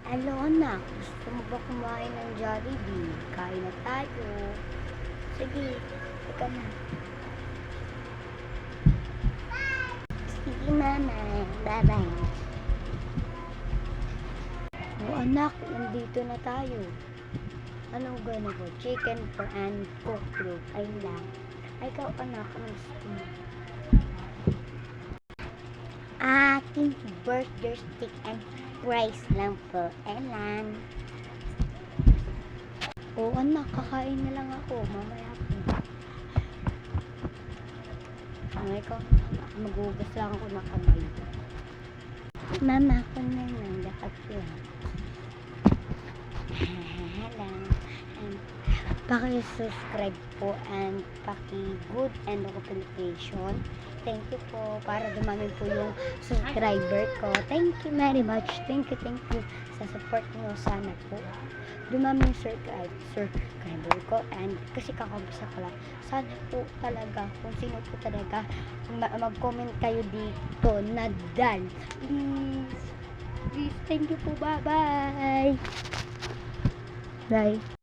Hello anak, gusto mo ba kumain ng Jollibee? Kain na tayo. Sige, teka na. Sige mama, bye-bye. O anak, nandito na tayo. Anong gano'n ko? Chicken and coke group. Ay lang. Ay, ikaw anak, anong gusto mo? Aking burger stick and rice lang po. Elan. Oo anak, kakain na lang ako. Mamaya po. Ikaw, magugas lang ako ng kamay. Mama ko na lang. Dapat lang. Lang. Paki-subscribe po and paki-good and notification. Thank you po para dumami po yung subscriber ko. Thank you very much. Thank you sa support nyo. Sana po dumami yung subscriber ko and kasi kakabisa ko lang. Sana po talaga kung sino po talaga mag-comment kayo dito na dan. Please. Thank you po. Bye. Bye.